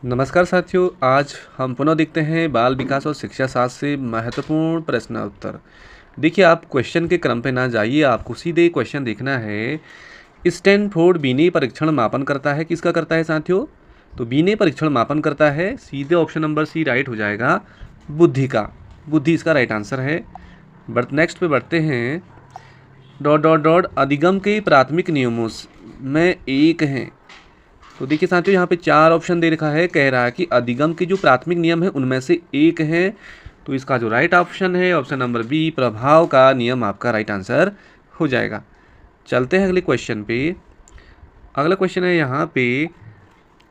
नमस्कार साथियों, आज हम पुनः देखते हैं बाल विकास और शिक्षा शास्त्र से महत्वपूर्ण प्रश्न उत्तर। देखिए, आप क्वेश्चन के क्रम पे ना जाइए, आपको सीधे क्वेश्चन देखना है। स्टैनफोर्ड बीने परीक्षण मापन करता है, किसका करता है साथियों? तो बीने परीक्षण मापन करता है, सीधे ऑप्शन नंबर सी राइट हो जाएगा, बुद्धि का। बुद्धि इसका राइट आंसर है। नेक्स्ट पे बढ़ते हैं। डॉट डॉट डॉट अधिगम के प्राथमिक नियमों में एक हैं। तो देखिए साथियों, यहाँ पे 4 ऑप्शन दे रखा है, कह रहा है कि अधिगम के जो प्राथमिक नियम है उनमें से एक है। तो इसका जो राइट ऑप्शन है ऑप्शन नंबर बी, प्रभाव का नियम आपका राइट आंसर हो जाएगा। चलते हैं अगले क्वेश्चन पे। अगला क्वेश्चन है यहाँ पे,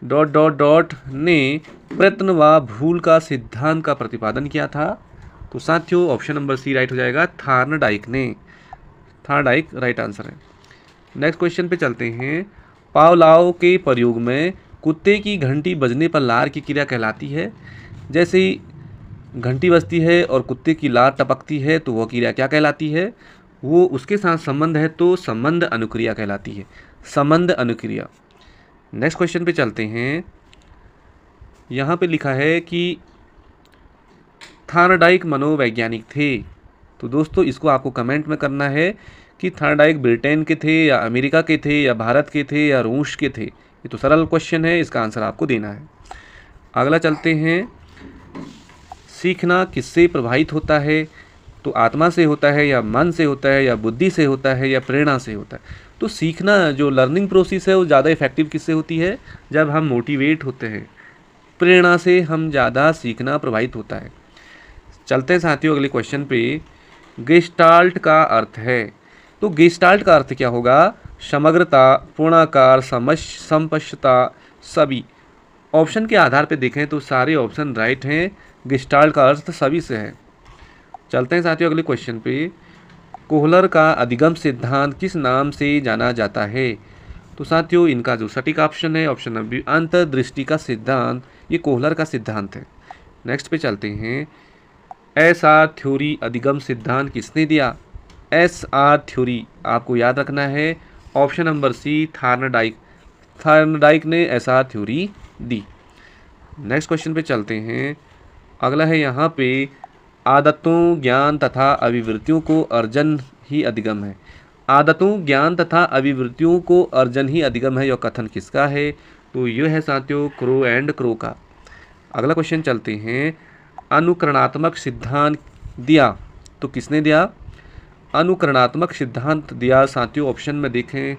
डॉट डॉट डॉट ने प्रयत्न व भूल का सिद्धांत का प्रतिपादन किया था। तो साथियों ऑप्शन नंबर सी राइट हो जाएगा, थार्नडाइक ने। थार्नडाइक राइट आंसर है। नेक्स्ट क्वेश्चन पे चलते हैं। पावलाव के प्रयोग में कुत्ते की घंटी बजने पर लार की क्रिया कहलाती है। जैसे ही घंटी बजती है और कुत्ते की लार टपकती है तो वह क्रिया क्या कहलाती है? वो उसके साथ संबंध है तो संबंध अनुक्रिया कहलाती है। संबंध अनुक्रिया। नेक्स्ट क्वेश्चन पे चलते हैं। यहाँ पे लिखा है कि थार्नडाइक मनोवैज्ञानिक थे। तो दोस्तों इसको आपको कमेंट में करना है कि थार्नडाइक ब्रिटेन के थे या अमेरिका के थे या भारत के थे या रूस के थे। ये तो सरल क्वेश्चन है, इसका आंसर आपको देना है। अगला चलते हैं। सीखना किससे प्रभावित होता है? तो आत्मा से होता है या मन से होता है या बुद्धि से होता है या प्रेरणा से होता है? तो सीखना जो लर्निंग प्रोसेस है वो ज़्यादा इफेक्टिव किससे होती है? जब हम मोटिवेट होते हैं। प्रेरणा से हम ज़्यादा सीखना प्रभावित होता है। चलते हैं साथियों अगले क्वेश्चन पे। गेस्टाल्ट का अर्थ है। तो गेस्टाल्ट का अर्थ क्या होगा? समग्रता, पूर्णाकार, समपक्षता, सभी। ऑप्शन के आधार पे देखें तो सारे ऑप्शन राइट हैं। गेस्टाल्ट का अर्थ सभी से है। चलते हैं साथियों अगले क्वेश्चन पे। कोहलर का अधिगम सिद्धांत किस नाम से जाना जाता है? तो साथियों इनका जो सटीक ऑप्शन है ऑप्शन नंबर बी, अंतर्दृष्टि का सिद्धांत। ये कोहलर का सिद्धांत है। नेक्स्ट पे चलते हैं। एस आर थ्योरी अधिगम सिद्धांत किसने दिया? एस आर थ्योरी आपको याद रखना है, option number C, Thorndike. Thorndike ने एस आर थ्योरी दी। नेक्स्ट क्वेश्चन पे चलते हैं। अगला है यहाँ पे, आदतों, ज्ञान तथा अभिवृत्तियों को अर्जन ही अधिगम है। आदतों, ज्ञान तथा अभिवृत्तियों को अर्जन ही अधिगम है, यह कथन किसका है? तो यह है साथियों क्रो एंड क्रो का। अगला क्वेश्चन चलते हैं। अनुकरणात्मक सिद्धांत दिया तो किसने दिया? अनुकरणात्मक सिद्धांत दिया साथियों ऑप्शन में देखें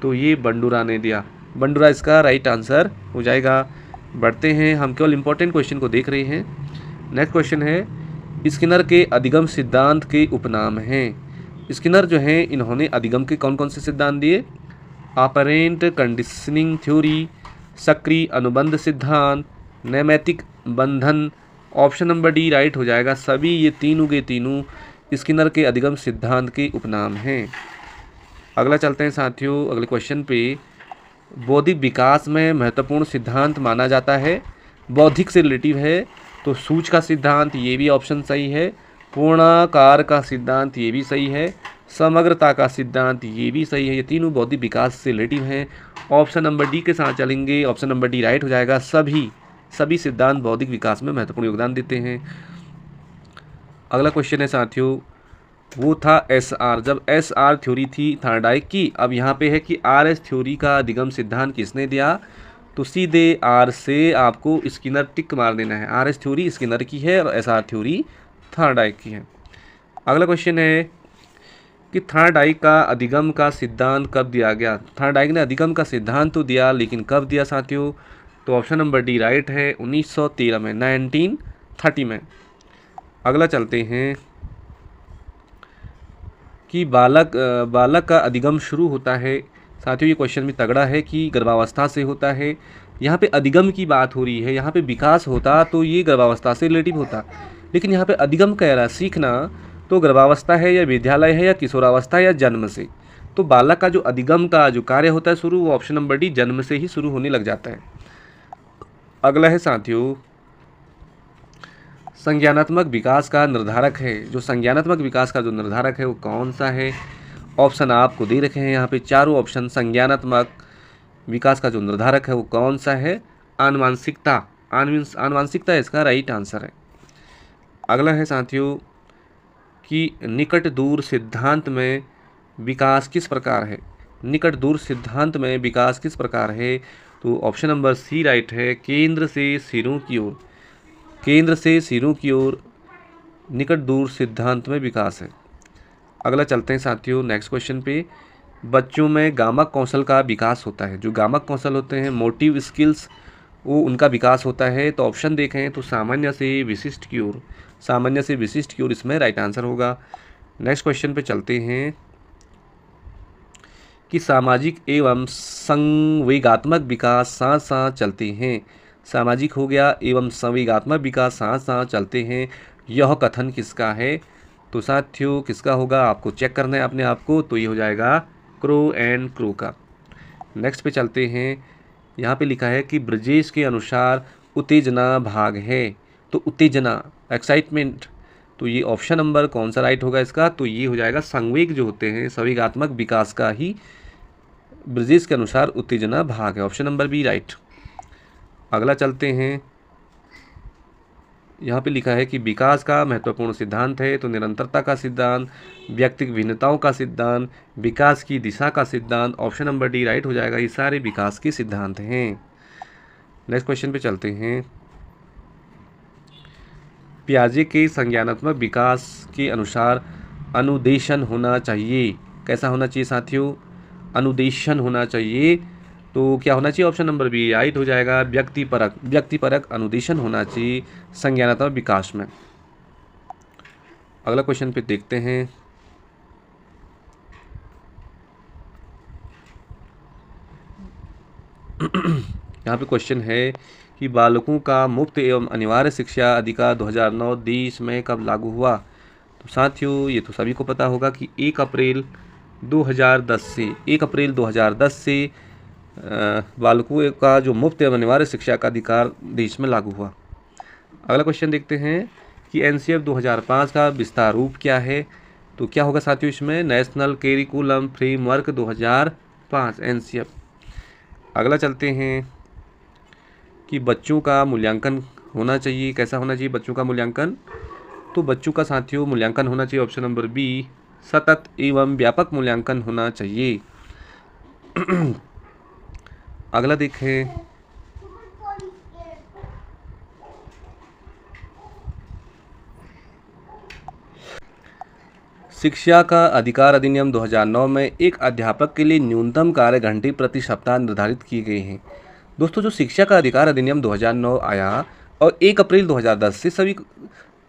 तो ये बंडूरा ने दिया। बंडूरा इसका राइट आंसर हो जाएगा। बढ़ते हैं, हम केवल इंपॉर्टेंट क्वेश्चन को देख रहे हैं। नेक्स्ट क्वेश्चन है, स्किनर के अधिगम सिद्धांत के उपनाम हैं। स्किनर जो हैं इन्होंने अधिगम के कौन कौन से सिद्धांत दिए? ऑपरेंट कंडीशनिंग थ्योरी, सक्रिय अनुबंध सिद्धांत, नैमित्तिक बंधन। ऑप्शन नंबर डी राइट हो जाएगा, सभी ये तीनों के तीनों स्किनर के अधिगम सिद्धांत के उपनाम हैं। अगला चलते हैं साथियों अगले क्वेश्चन पे। बौद्धिक विकास में महत्वपूर्ण सिद्धांत माना जाता है। बौद्धिक से रिलेटिव है तो सूच का सिद्धांत, ये भी ऑप्शन सही है। पूर्णाकार का सिद्धांत, ये भी सही है। समग्रता का सिद्धांत, ये भी सही है। ये तीनों बौद्धिक विकास से रिलेटिव हैं। ऑप्शन नंबर डी के साथ चलेंगे, ऑप्शन नंबर डी राइट हो जाएगा। सभी सिद्धांत बौद्धिक विकास में महत्वपूर्ण योगदान देते हैं। अगला क्वेश्चन है साथियों, वो था एस आर। जब एस आर थ्योरी थी थार्नडाइक की, अब यहाँ पे है कि आर एस थ्योरी का अधिगम सिद्धांत किसने दिया? तो सीधे आर से आपको स्किनर टिक मार देना है। आर एस थ्योरी स्किनर की है और एस आर थ्योरी थार्नडाइक की है। अगला क्वेश्चन है कि थार्नडाइक का अधिगम का सिद्धांत कब दिया गया? थार्नडाइक ने अधिगम का सिद्धांत तो दिया, लेकिन कब दिया साथियों? तो ऑप्शन नंबर डी राइट है, 1913 में, 1930 में। अगला चलते हैं कि बालक का अधिगम शुरू होता है। साथियों ये क्वेश्चन भी तगड़ा है कि गर्भावस्था से होता है। यहाँ पे अधिगम की बात हो रही है, यहाँ पे विकास होता तो ये गर्भावस्था से रिलेटिव होता, लेकिन यहाँ पे अधिगम कह रहा है सीखना, तो गर्भावस्था है या विद्यालय है या किशोरावस्था या जन्म से। तो बालक का जो अधिगम का जो कार्य होता है शुरू, वो ऑप्शन नंबर डी जन्म से ही शुरू होने लग जाता है। अगला है साथियों, संज्ञानात्मक विकास का निर्धारक है। जो संज्ञानात्मक विकास का जो निर्धारक है वो कौन सा है? ऑप्शन आपको दे रखे हैं यहाँ पे चारों ऑप्शन। संज्ञानात्मक विकास का जो निर्धारक है वो कौन सा है? आनुवांशिकता। आनुवांशिकता इसका राइट आंसर है। अगला है साथियों कि निकट दूर सिद्धांत में विकास किस प्रकार है। निकट दूर सिद्धांत में विकास किस प्रकार है, तो ऑप्शन नंबर सी राइट है, केंद्र से सिरों की ओर। केंद्र से सिरों की ओर निकट दूर सिद्धांत में विकास है। अगला चलते हैं साथियों नेक्स्ट क्वेश्चन पे। बच्चों में गामक कौशल का विकास होता है। जो गामक कौशल होते हैं, मोटिव स्किल्स, वो उनका विकास होता है। तो ऑप्शन देखें तो सामान्य से विशिष्ट की ओर, सामान्य से विशिष्ट की ओर इसमें राइट आंसर होगा। नेक्स्ट क्वेश्चन पे चलते हैं कि सामाजिक एवं संवेगात्मक विकास साथ साथ चलते हैं। सामाजिक हो गया एवं संवेगात्मक विकास साथ साथ चलते हैं, यह कथन किसका है। तो साथियों किसका होगा, आपको चेक करना है अपने आप को। तो ये हो जाएगा क्रो एंड क्रो का। नेक्स्ट पे चलते हैं। यहाँ पे लिखा है कि ब्रजेश के अनुसार उत्तेजना भाग है। तो उत्तेजना, एक्साइटमेंट, तो ये ऑप्शन नंबर कौन सा राइट होगा इसका, तो ये हो जाएगा संवेग जो होते हैं, संवेगात्मक विकास का ही ब्रजेश के अनुसार उत्तेजना भाग है। Option number B right. अगला चलते हैं। यहाँ पे लिखा है कि विकास का महत्वपूर्ण सिद्धांत है। तो निरंतरता का सिद्धांत, व्यक्तिगत भिन्नताओं का सिद्धांत, विकास की दिशा का सिद्धांत, ऑप्शन नंबर डी राइट हो जाएगा। ये सारे विकास के सिद्धांत हैं। नेक्स्ट क्वेश्चन पे चलते हैं। पियाजे के संज्ञानात्मक विकास के अनुसार अनुदेशन होना चाहिए। कैसा होना चाहिए साथियों, अनुदेशन होना चाहिए। तो क्या होना चाहिए, ऑप्शन नंबर बी राइट हो जाएगा। व्यक्तिपरक अनुदेशन होना चाहिए संज्ञानात्मक विकास में। अगला क्वेश्चन पे देखते हैं। यहाँ पे क्वेश्चन है कि बालकों का मुफ्त एवं अनिवार्य शिक्षा अधिकार 2009 देश में कब लागू हुआ। तो साथियों ये तो सभी को पता होगा कि 1 अप्रैल 2010 से बालकों का जो मुफ्त एवं अनिवार्य शिक्षा का अधिकार देश में लागू हुआ। अगला क्वेश्चन देखते हैं कि एनसीएफ 2005 का विस्तार रूप क्या है। तो क्या होगा साथियों इसमें, नेशनल करिकुलम फ्रेमवर्क 2005 एनसीएफ। अगला चलते हैं कि बच्चों का मूल्यांकन होना चाहिए। कैसा होना चाहिए बच्चों का मूल्यांकन, तो बच्चों का साथियों मूल्यांकन होना चाहिए, ऑप्शन नंबर बी सतत एवं व्यापक मूल्यांकन होना चाहिए। अगला देखें। शिक्षा का अधिकार अधिनियम 2009 में एक अध्यापक के लिए न्यूनतम कार्य घंटे प्रति सप्ताह निर्धारित किए गए हैं। दोस्तों जो शिक्षा का अधिकार अधिनियम 2009 आया और 1 अप्रैल 2010 से सभी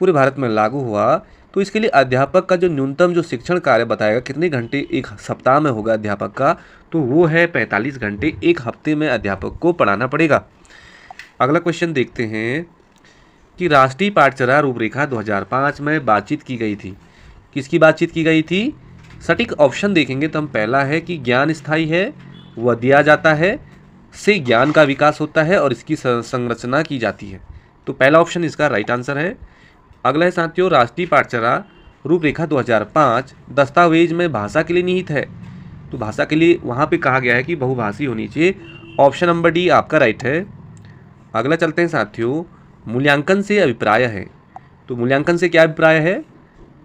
पूरे भारत में लागू हुआ, तो इसके लिए अध्यापक का जो न्यूनतम जो शिक्षण कार्य बताएगा कितने घंटे एक सप्ताह में होगा अध्यापक का, तो वो है 45 घंटे। एक हफ्ते में अध्यापक को पढ़ाना पड़ेगा। अगला क्वेश्चन देखते हैं कि राष्ट्रीय पाठचर्या रूपरेखा 2005 में बातचीत की गई थी। किसकी बातचीत की गई थी, सटीक ऑप्शन देखेंगे तो हम पहला है कि ज्ञान स्थायी है, वह दिया जाता है, से ज्ञान का विकास होता है और इसकी संरचना की जाती है। तो पहला ऑप्शन इसका राइट आंसर है। अगला है साथियों राष्ट्रीय पाठचर्या रूपरेखा 2005 दस्तावेज में भाषा के लिए निहित है। तो भाषा के लिए वहाँ पे कहा गया है कि बहुभाषी होनी चाहिए, ऑप्शन नंबर डी आपका राइट है। अगला चलते हैं साथियों, मूल्यांकन से अभिप्राय है। तो मूल्यांकन से क्या अभिप्राय है,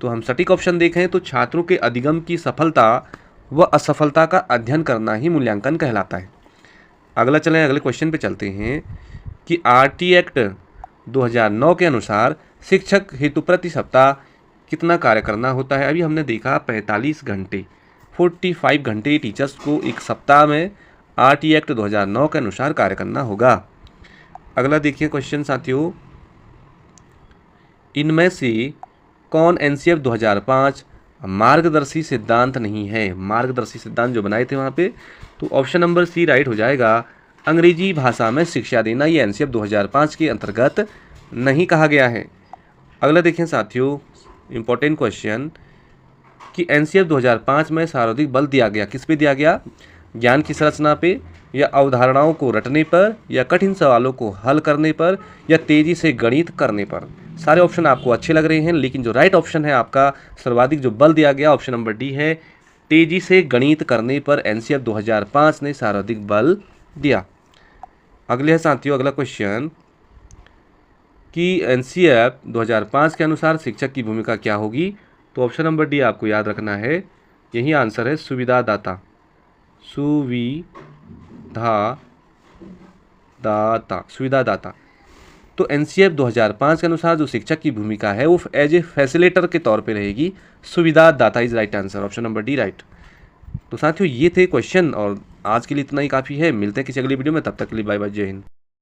तो हम सटीक ऑप्शन देखें तो छात्रों के अधिगम की सफलता व असफलता का अध्ययन करना ही मूल्यांकन कहलाता है। अगला चलें, अगले क्वेश्चन पे चलते हैं कि आरटी एक्ट 2009 के अनुसार शिक्षक हेतु प्रति सप्ताह कितना कार्य करना होता है। अभी हमने देखा 45 घंटे, 45 घंटे टीचर्स को एक सप्ताह में आरटी एक्ट 2009 के अनुसार कार्य करना होगा। अगला देखिए क्वेश्चन साथियों, इनमें से कौन एनसीएफ 2005 मार्गदर्शी सिद्धांत नहीं है। मार्गदर्शी सिद्धांत जो बनाए थे वहाँ पे, तो ऑप्शन नंबर सी राइट हो जाएगा। अंग्रेजी भाषा में शिक्षा देना ये एनसीएफ 2005 के अंतर्गत नहीं कहा गया है। अगला देखें साथियों, इम्पोर्टेंट क्वेश्चन कि एनसीएफ 2005 में सर्वाधिक बल दिया गया, किस पे दिया गया, ज्ञान की संरचना पे, या अवधारणाओं को रटने पर, या कठिन सवालों को हल करने पर, या तेजी से गणित करने पर। सारे ऑप्शन आपको अच्छे लग रहे हैं, लेकिन जो राइट ऑप्शन है आपका सर्वाधिक जो बल दिया गया ऑप्शन नंबर डी है, तेजी से गणित करने पर एनसीएफ 2005 ने सर्वाधिक बल दिया। अगले है साथियों अगला क्वेश्चन कि एनसीईआरटी 2005 के अनुसार शिक्षक की भूमिका क्या होगी? तो ऑप्शन नंबर डी आपको याद रखना है, यही आंसर है, सुविधादाता। सुविधादाता। तो एनसीईआरटी 2005 के अनुसार जो शिक्षक की भूमिका है वो एज ए फैसिलिटेटर के तौर पे रहेगी। सुविधादाता is right answer, option number D right. तो साथियों ये थे क्वेश्चन और आज के लिए इतना ही काफ़ी है। मिलते हैं किसी अगली वीडियो में, तब तक के लिए बाय बाय, जय हिंद।